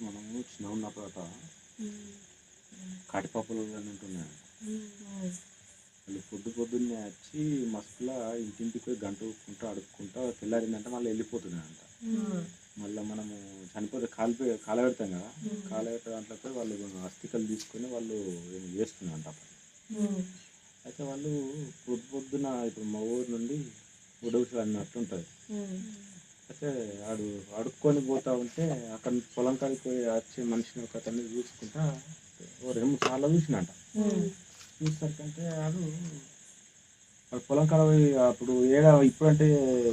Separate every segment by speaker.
Speaker 1: మనము చిన్న ఉన్నప్పుడట కటిపప్పులు అని ఉంటున్నాయి. వాళ్ళు పొద్దున్నే వచ్చి మస్కులా ఇంటింటికి పోయి గంట ఊపుకుంటూ అడుక్కుంటా తెల్లారిందంటే మళ్ళీ వెళ్ళిపోతున్నాయంట. మళ్ళీ మనము చనిపోతే కాలబెడతాం కదా, కాలబెట్టే దాంట్లో వాళ్ళు అస్థికలు తీసుకొని వాళ్ళు వేస్తున్నారంట. అయితే వాళ్ళు పొద్దున ఇప్పుడు మా ఊరు నుండి ఉడవుసలు అన్నట్టు ఉంటుంది. అయితే అడుక్కొని పోతా ఉంటే అక్కడ పొలం కాడికి పోయి వచ్చే మనిషిని ఒక అతన్ని చూసుకుంటా 2-3 సార్లు చూసినట్ట. చూసేసరికంటే పొలం కాడ పోయి అప్పుడు ఇప్పుడంటే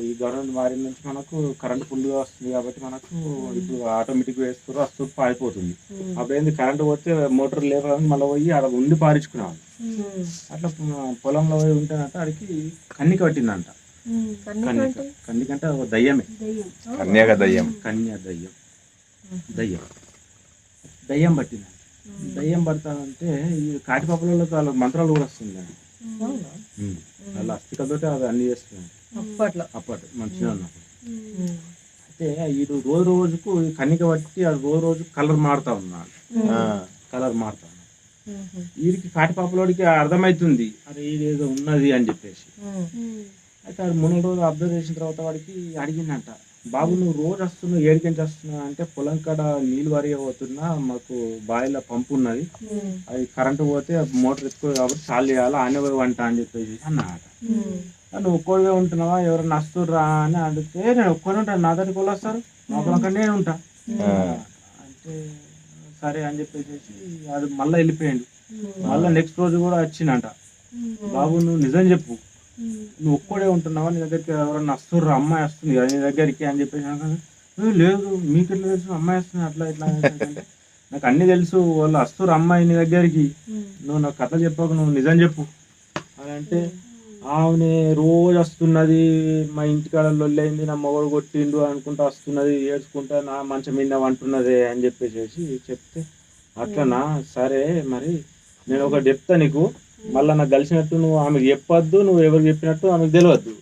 Speaker 1: ఈ గవర్నమెంట్ మారిన నుంచి మనకు కరెంట్ ఫుల్గా వస్తుంది కాబట్టి మనకు ఇప్పుడు ఆటోమేటిక్ వేస్తారు, వస్తూ అయిపోతుంది. అప్పుడు ఏంది కరెంట్ పోతే మోటార్ లేదని మళ్ళీ పోయి అక్కడ ఉండి పారించుకున్నాను. అట్లా పొలంలో పోయి ఉంటేనంట ఆడికి కన్నిక పట్టిందంట. కన్నికంటే ఒక దయ్యమే, దయ్యం పట్టిందంట. దయ్యం పడతానంటే ఈ కాటిపాపలలో వాళ్ళ మంత్రాలు కూడా వస్తుందండి. వాళ్ళ అస్థికలతో అది అన్ని చేస్తున్నాడు అప్పట్లో మంచిగా ఉన్నప్పుడు. అయితే వీడు రోజుకు కన్నిక పట్టి రోజు కలర్ మారుతా ఉన్నాడు. వీడికి కాటిపాపలోడికి అర్థమవుతుంది అది ఏదేదో ఉన్నది అని చెప్పేసి. అయితే అది 3 రోజులు అబ్జర్వ్ చేసిన తర్వాత వాడికి అడిగిందంట, బాబు నువ్వు రోజు వస్తున్నావు, ఏడికించి వస్తున్నావు అంటే పొలం కాడ నీళ్ళు వరియబోతున్నా, మాకు బావిలో పంపు ఉన్నది, అది కరెంటు పోతే మోటార్ ఎక్కువ కాబట్టి చాలు చేయాలి, ఆనే పోయి వంట అని చెప్పేసి అన్నమాట. నువ్వు ఒక్కడిగా ఉంటున్నావా, ఎవరైనా వస్తుర్రా అని అడిగితే నేను ఒక్కడే ఉంటాను, నా దగ్గరికి వాళ్ళు వస్తారు, మా పొలం కాడ నేను ఉంటా అంటే సరే అని చెప్పేసి అది మళ్ళీ వెళ్ళిపోయాడు. మళ్ళీ నెక్స్ట్ రోజు కూడా వచ్చిందంట, బాబు నువ్వు నిజం చెప్పు, నువ్వు ఒక్కడే ఉంటున్నావా, నీ దగ్గరికి ఎవరన్నా వస్తుర్రా, అమ్మాయి వస్తుంది కదా నీ దగ్గరికి అని చెప్పేసి. లేదు మీకు ఎట్లా తెలుసు అమ్మాయి వస్తుంది అట్లా ఇట్లా అంటే నాకు అన్నీ తెలుసు, వాళ్ళు వస్తుర్రు అమ్మాయి నీ దగ్గరికి, నువ్వు నాకు కథ చెప్పక నువ్వు నిజం చెప్పు అని అంటే, ఆమె రోజు వస్తున్నది, మా ఇంటికాడ లొల్లైంది, నా మొగడు కొట్టిండు అనుకుంటా వస్తున్నది, ఏడ్చుకుంటా నా మంచం మీద అంటున్నదే అని చెప్పేసి చెప్తే, అట్లనా సరే మరి నేను ఒకటి చెప్తా నీకు, మళ్ళీ నాకు కలిసినట్టు నువ్వు ఆమెకు చెప్పొద్దు, నువ్వు ఎవరు చెప్పినట్టు ఆమెకు తెలియద్దు,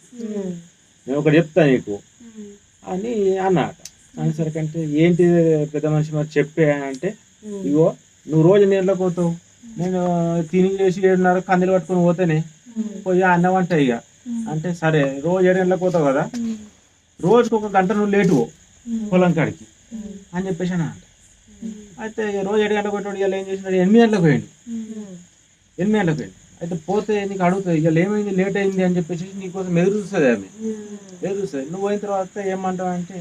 Speaker 1: నేను ఒకటి చెప్తా నీకు అని అన్నమాట. అనేసరికంటే ఏంటి పెద్ద మనిషి మరి చెప్పే అంటే, ఇగో నువ్వు రోజు నీళ్ళకి పోతావు, నేను తిని చేసి 7:30 కందులు పట్టుకొని పోతేనే పోయి అన్నం అంట ఇక అంటే, సరే రోజు 7 గంటలకు పోతావు కదా, రోజుకు 1 గంట నువ్వు లేటు పొలం కాడికి అని చెప్పేసి అన్న. అయితే రోజు 7 గంటలకు పోయేటోడు ఇవాళ ఏం చేసినాడు, 8 గంటలకు పోయాడు. అయితే పోతే నీకు అడుగుతుంది ఇవాళ ఏమైంది లేట్ అయింది అని చెప్పేసి నీకోసం ఎదురు చూస్తుంది. ఆమె ఎదురు చూస్తుంది. నువ్వు పోయిన తర్వాత ఏమంటావు అంటే,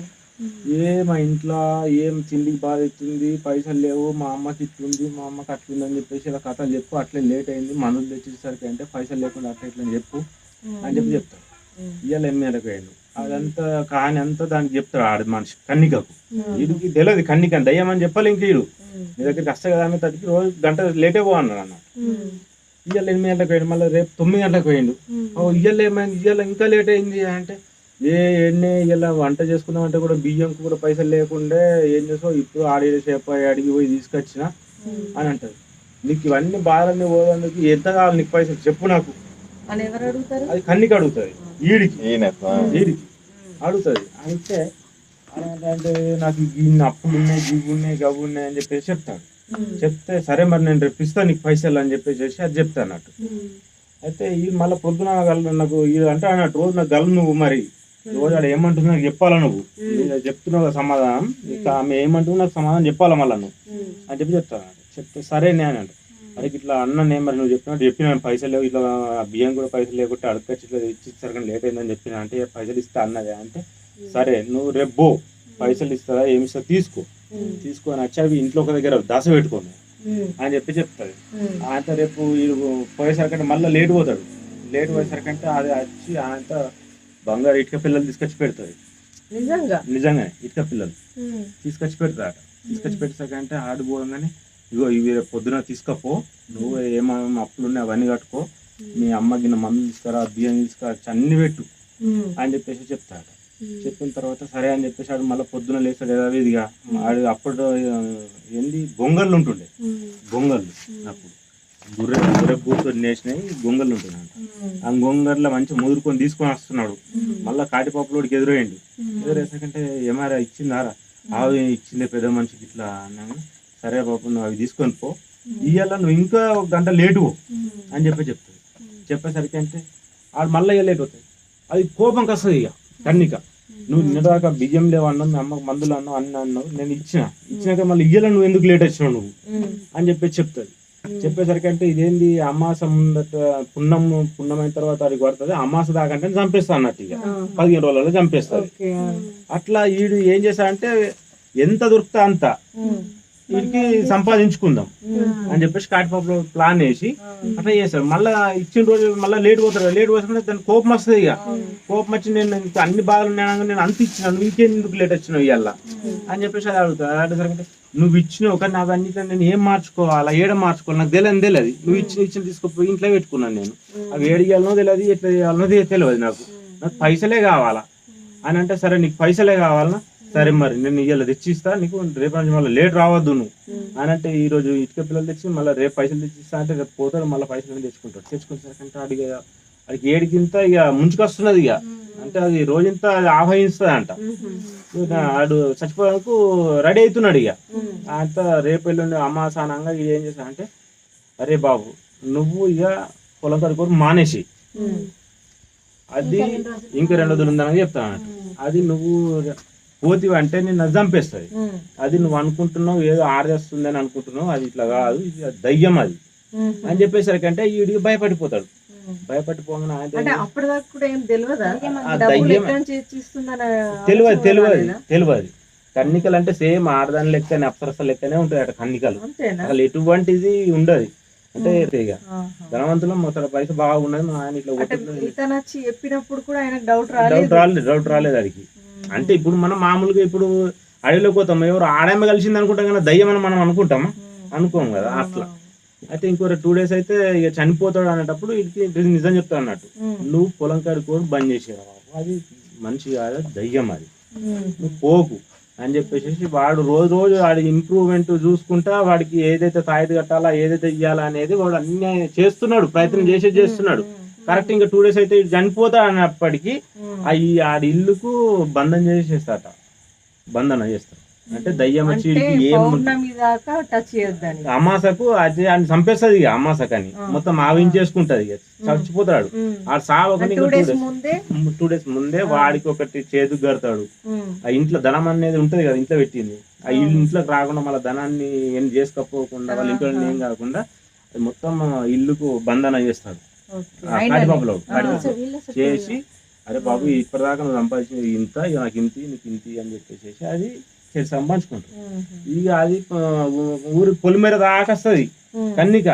Speaker 1: మా ఇంట్లో ఏం తిండికి బాధ అవుతుంది, పైసలు లేవు, మా అమ్మకి ఇట్లుంది, మా అమ్మకి అట్లుంది అని చెప్పేసి ఇలా కథలు చెప్పు, అట్లే లేట్ అయింది మందులు తెచ్చేసరికి అంటే పైసలు లేకుండా అట్లా ఇట్లా చెప్పు అని చెప్తాడు. ఇవాళ 8 గంటలకు పోయాడు. అదంతా కాని అంతా దానికి చెప్తాడు ఆడ మనిషి కన్నికకు. వీడికి తెలియదు కన్నిక దయ్యం అని చెప్పాలి. ఇంక వీడు నీ దగ్గరికి వస్తే కదా ఆమె తగ్గి రోజు గంట లేటే పో అన్నాడు అన్న. ఇవాళ 8 గంటలకు పోయాడు, మళ్ళీ రేపు 9 గంటలకు పోయిండు. ఇవాళ ఏమైంది, ఇవాళ ఇంకా లేట్ అయింది అంటే, ఇలా వంట చేసుకుందామంటే కూడా బియ్యంకు కూడా పైసలు లేకుండే ఏం చేసావు, ఇప్పుడు ఆడేసేపు అడిగి పోయి తీసుకొచ్చిన అని అంటారు. నీకు ఇవన్నీ బాధలన్నీ పోదందుకు ఎంత కావాలి నీకు పైసలు చెప్పు నాకు అని ఎవరు అడుగుతారు, అది కన్నిక అడుగుతుంది. ఈడికి అడుగుతుంది. అయితే అంటే నాకు ఇన్ని అప్పులు ఉన్నాయి, గివ్వు ఉన్నాయి, గవ్వు ఉన్నాయి అని చెప్పేసి చెప్తాడు. చెప్తే సరే మరి నేను రేపు ఇస్తాను నీకు పైసలు అని చెప్పేసి అది చెప్తా అన్నట్టు. అయితే ఈ మళ్ళీ పొద్దున నాకు అంటే అన్నట్టు రోజు నాకు గలు నువ్వు మరి రోజు ఆడ ఏమంటుంది నాకు చెప్పాలా, నువ్వు చెప్తున్నావు కదా సమాధానం, ఇక ఆమె ఏమంటుంది నాకు సమాధానం చెప్పాలా మళ్ళా నువ్వు అని చెప్తాను. చెప్తే సరే నేను అంటే, అరే ఇట్లా అన్న మరి నువ్వు చెప్పిన పైసలు లేవు, ఇట్లా బియ్యం కూడా పైసలు లేకుంటే అడగచ్చి ఇట్లా ఇచ్చేసరికి కానీ లేట్ అయిందని చెప్పిన అంటే, పైసలు ఇస్తా అన్నదే అంటే, సరే నువ్వు రేపు పో పైసలు ఇస్తారా ఏమి ఇస్తా తీసుకొని వచ్చి అవి ఇంట్లో ఒక దగ్గర దాస పెట్టుకోను అని చెప్తాడు. ఆయన రేపు పోయేసరికంటే మళ్ళీ లేట్ పోతాడు. లేట్ పోయేసరికంటే అది వచ్చి ఆయన బంగారు ఇటుక పిల్లలు తీసుకొచ్చి పెడతాడు. నిజంగా ఇటుక పిల్లలు తీసుకొచ్చి పెడతాడు. తీసుకొచ్చి పెట్టేసరికంటే ఆడిపోగానే ఇగో ఇవి పొద్దున తీసుకపో, నువ్వు ఏమేమి అప్పులు ఉన్నాయి అవన్నీ కట్టుకో, మీ అమ్మకి మందులు తీసుకురా, బియ్యం తీసుకురచ్చు అన్ని పెట్టు అని చెప్పేసి చెప్తాడు. చెప్పిన తర్వాత సరే అని చెప్పేసి ఆడు మళ్ళీ పొద్దున లేస్తాడు. ఇదిగా ఆడు అప్పుడు ఏంది గొంగళ్ళు ఉంటుండే, గొంగళ్ళు అప్పుడు గుర్రె పూతో నేసినాయి గొంగళ్ళు ఉంటున్నాడు. ఆ గొంగళ్ళ మంచిగా ముదురుకొని తీసుకొని వస్తున్నాడు. మళ్ళీ కాటిపాపులోడికి ఎదురయ్యండి. ఎదురేసాకంటే ఏమారా ఇచ్చిందారా అవి ఇచ్చిందే పెద్ద మనిషికి ఇట్లా అన్నాను. సరే బాబు నువ్వు అవి తీసుకొని పో, ఇవాళ నువ్వు ఇంకా ఒక గంట లేటు అని చెప్తాడు. చెప్పేసరికి అంటే ఆడు మళ్ళీ లేట్ అవుతాయి. అది కోపంకి వస్తుంది ఇక కన్నిక. నువ్వు నిన్నదాకా బియ్యం లేవన్నావు, మీ అమ్మకు మందులు అన్నావు, అన్న అన్నావు, నేను ఇచ్చినాక మళ్ళీ ఇయ్యాల నువ్వు ఎందుకు లేట్ వచ్చినావు నువ్వు అని చెప్తుంది. చెప్పేసరికి అంటే ఇదేంది అమాస ముందట పున్నమైన తర్వాత అది కొడుతుంది, అమాస దాకంటే చంపేస్తా అన్నట్టు ఇక 15 రోజులలో చంపేస్తుంది. అట్లా వీడు ఏం చేశాడంటే ఎంత దొరుకుతా అంత వీడికి సంపాదించుకుందాం అని చెప్పేసి కాటిపాపలో ప్లాన్ వేసి అట్లా చేస్తాడు. మళ్ళీ ఇచ్చిన రోజు మళ్ళీ లేట్ పోతాడు. లేట్ పోతుంటే దానికి కోపం వస్తుంది. ఇక కోపం వచ్చి నేను అన్ని బాధలు ఉన్నాను, నేను అంత ఇచ్చినాను, నువ్వు ఇంకెందుకు లేట్ వచ్చినావు ఇవాళ అని చెప్పేసి అది అడుగుతాడు. అడిగేసరికి నువ్వు ఇచ్చినావు కానీ నాకు అన్నిట్లో నేను ఏం మార్చుకోవాలా, ఏడ మార్చుకోవాలి నాకు తెలియదు. నువ్వు ఇచ్చిన తీసుకుపోయి ఇంట్లో పెట్టుకున్నాను నేను, అవి ఏడియాలనో తెలియదు, ఎట్లా చేయాలనో తెలియదు, నాకు పైసలే కావాలా అని అంటే, సరే నీకు పైసలే కావాలన్నా సరే మరి నేను ఇవాళ తెచ్చిస్తా, నీకు రేపు నుంచి మళ్ళీ లేట్ రావద్దు నువ్వు అని అంటే, ఈ రోజు ఇటుక పిల్లలు తెచ్చి మళ్ళీ రేపు పైసలు తెచ్చిస్తా అంటే రేపు పోతాడు, మళ్ళీ పైసలు తెచ్చుకుంటాడు. అడిగి ఏడికింత ఇక ముంచుకొస్తున్నది. ఇక అంటే అది రోజంతా అది ఆహ్వానిస్తుంది అంట. ఆడు చచ్చిపోవడానికి రెడీ అవుతున్నాడు. ఇక అంత రేపు ఎల్లుండి అమ్మాసానంగా ఇది ఏం చేశానంటే, అరే బాబు నువ్వు ఇక పొలం కడుకోవడం మానేసి, అది ఇంకా 2 రోజులు ఉందని చెప్తాను. అది నువ్వు పోతివి అంటే నిన్ను చంపేస్తుంది. అది నువ్వు అనుకుంటున్నావు ఏదో ఆడేస్తుంది అని అనుకుంటున్నావు, అది ఇట్లా కాదు, ఇది దయ్యం అది అని చెప్పేసరికి అంటే వీడికి భయపడిపోతాడు. భయపడిపోగానే తెలియదు. కన్నికలు అంటే సేమ్ ఆడదాని లెక్కనే, అప్సరస లెక్కనే ఉంటాయి అట కన్నికలు. అసలు ఎటువంటిది ఉండదు. అంటే ఇక ధనవంతులు మొత్తం పైసా బాగున్నది. మా ఆయన ఇట్లా
Speaker 2: చెప్పినప్పుడు కూడా ఆయనకు
Speaker 1: డౌట్ రాలేదు అడిగి. అంటే ఇప్పుడు మనం మామూలుగా ఇప్పుడు అడవిలోకి పోతాం, ఎవరు ఆడమ్మ కలిసింది అనుకుంటాం కదా, దయ్యం అని మనం అనుకోం కదా అట్లా. అయితే ఇంకో 2 days అయితే ఇక చనిపోతాడు అనేటప్పుడు ఇది నిజం చెప్తాడు అన్నట్టు, నువ్వు పొలం కాడుకోవడం బంద్ చేసేరా బాబు, అది మనిషి కాదు దయ్యం, అది నువ్వు పోకు అని చెప్పేసి వాడు రోజు వాడి ఇంప్రూవ్మెంట్ చూసుకుంటా వాడికి ఏదైతే తాయిది కట్టాలా, ఏదైతే ఇయ్యాలా అనేది వాడు అన్ని చేస్తున్నాడు, ప్రయత్నం చేస్తున్నాడు. కరెక్ట్ ఇంకా 2 days అయితే చనిపోతా అన్నప్పటికీ ఆడి ఇల్లుకు బంధన చేసేస్తాట, బంధన చేస్తారు. అంటే దయ్యం వచ్చి అమాసకు అది ఆయన చంపేస్తుంది. ఇక అమాసకని మొత్తం ఆవించేసుకుంటది, ఇక చచ్చిపోతాడు. ఆడు సావకని 2 days ముందే వాడికి ఒకటి చేదు కడతాడు. ఆ ఇంట్లో ధనం అనేది ఉంటది కదా, ఇంట్లో పెట్టింది, ఆ ఇంట్లోకి రాకుండా మళ్ళీ ధనాన్ని ఏం చేసుకపోకుండా వాళ్ళ ఇంట్లో ఏం కాకుండా మొత్తం ఇల్లుకు బంధన చేస్తాడు. కాటిపాపలో చేసి, అరే బాబు ఇప్పటిదాకా నువ్వు సంపాదించిన ఇంత, నాకు ఇంతి నీకు ఇంతి అని చెప్పేసి అది సంపాదించుకుంటారు. ఇక అది ఊరి పొలిమేర దాకా వస్తుంది కన్నిక.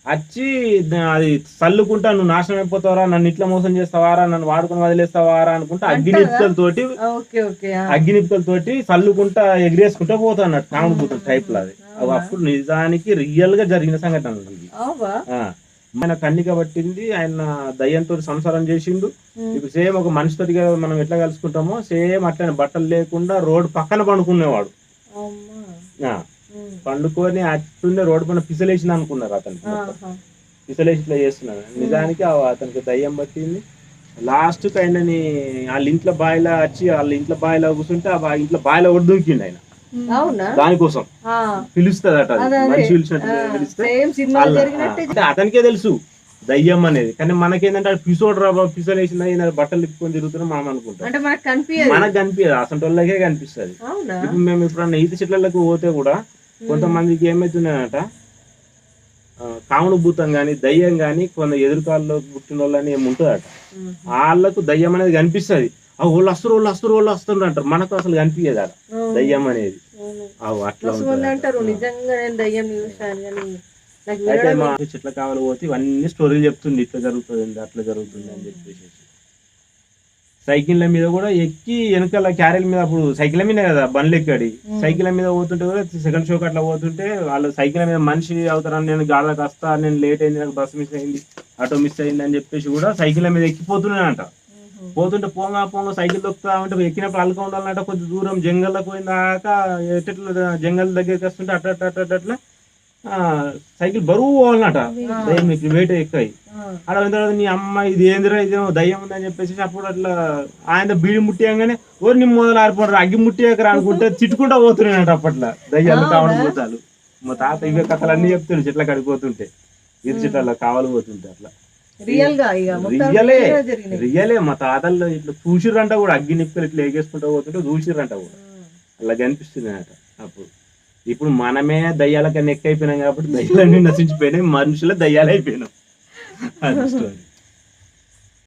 Speaker 1: వచ్చి అది చల్లుకుంటా, నువ్వు నాశనం అయిపోతావారా, నన్ను ఇట్లా మోసం చేస్తావారా, నన్ను వాడుకొని వదిలేస్తావారా అనుకుంటా అగ్గినిప్పులతోటి చల్లుకుంటా ఎగిరేసుకుంటా పోతా అన్నట్టు, కాముడుపోతుంది టైప్ లో. అది అప్పుడు నిజానికి రియల్ గా జరిగిన సంఘటన ఇది. ఆయన కన్నిక పట్టింది, ఆయన దయ్యంతో సంసారం చేసిండు. ఇప్పుడు సేమ్ ఒక మనిషితోటి మనం ఎట్లా కలుసుకుంటామో సేమ్ అట్లనే బట్టలు లేకుండా రోడ్డు పక్కన పండుకునేవాడు. పండుకొని అట్టుండే రోడ్డు పైన పిసలేసిన అనుకున్నారు, అతనికి పిసలేసి ఇట్లా చేస్తున్నాడు. నిజానికి అతనికి దయ్యం పట్టింది. లాస్ట్ కి ఆయనని వాళ్ళ ఇంట్లో బాయిలో వచ్చి వాళ్ళ ఇంట్లో బాయిలో కూర్చుంటే ఆ ఇంట్లో బాయిలో ఒడ్డుంకిండు ఆయన. దానికోసం పిలుస్తుందట, మనిషి పిలిచినట్టు అతనికే తెలుసు దయ్యం అనేది. కానీ మనకేంటంటే పిసోడు రా పిసోలేసిన బట్టలు ఇప్పుకొని తిరుగుతున్నాం మనం అనుకుంటాం, మనకు కనిపించదు, అసలు వాళ్ళకే కనిపిస్తుంది. ఇప్పుడు మేము ఎప్పుడన్నా ఈత చెట్లకు పోతే కూడా కొంతమందికి ఏమైతున్నాయట, కాముడు భూతం గాని దయ్యం గాని కొంత ఎదురుకాల్లో పుట్టిన వాళ్ళని ఏముంటుందట, వాళ్ళకు దయ్యం అనేది కనిపిస్తుంది. వాళ్ళు వస్తారు అంటారు, మనకు అసలు కనిపించదు అక్కడ దయ్యం అనేది. అయితే మా చెట్ల కావాలి పోతే ఇవన్నీ స్టోరీలు చెప్తుంది, ఇట్లా జరుగుతుంది అట్లా జరుగుతుంది అని చెప్పేసి. సైకిళ్ళ మీద కూడా ఎక్కి వెనకాల క్యారీల మీద, అప్పుడు సైకిళ్ళ మీద కదా బండ్లు ఎక్కాడి, సైకిళ్ళ మీద పోతుంటే కూడా సెకండ్ షోకి అట్లా పోతుంటే వాళ్ళు సైకిళ్ళ మీద మనిషి అవుతారని, నేను గాళ్ళకి వస్తా, నేను లేట్ అయింది, నాకు బస్సు మిస్ అయింది, ఆటో మిస్ అయింది అని చెప్పేసి కూడా సైకిళ్ళ మీద ఎక్కిపోతున్నానంట. పోతుంటే పోంగా సైకిల్ దొక్కుతా ఉంటే ఎక్కినప్పుడు అల్లుగా ఉండాలంటే కొంచెం దూరం జంగల్లోకి పోయిన దాకా ఎట్లా జంగల్ దగ్గరికి వస్తుంటే అట్లా సైకిల్ బరువు పోవాలన్నట దయ్యం ఇప్పుడు వెయిట్ ఎక్కువ అక్కడ పోయిన తర్వాత నీ అమ్మ ఇది ఏందిరా ఇదేమో దయ్యం ఉందని చెప్పేసి అప్పుడు అట్లా ఆయన బీడి ముట్టియంగానే ఓ నీ మొదలు ఆరిపోతారు అగ్గి ముట్టియకరా అనుకుంటే చిట్టుకుంటా పోతున్నాయట అప్పట్లో దయ్యాలు కావడం పోతాలు మా తాత ఇవే కథలు అన్ని చెప్తుండే చెట్ల కడిపోతుంటే ఇరు చెట్ల కావాలి పోతుంటే అట్లా రియలే మా తాతల్లో ఇట్లా చూసిర్రంట కూడా అగ్గి నిప్పులు ఇట్లా ఎగేసుకుంటూ పోతుంటే చూసిర్రంట కూడా అలా కనిపిస్తుంది అట అప్పుడు. ఇప్పుడు మనమే దయ్యాల కన్నా ఎక్కువ అయిపోయినాం కాబట్టి దయ్యాలన్నీ నశించిపోయినాయి, మనుషుల దయ్యాలు అయిపోయినాం. అది స్టోరీ.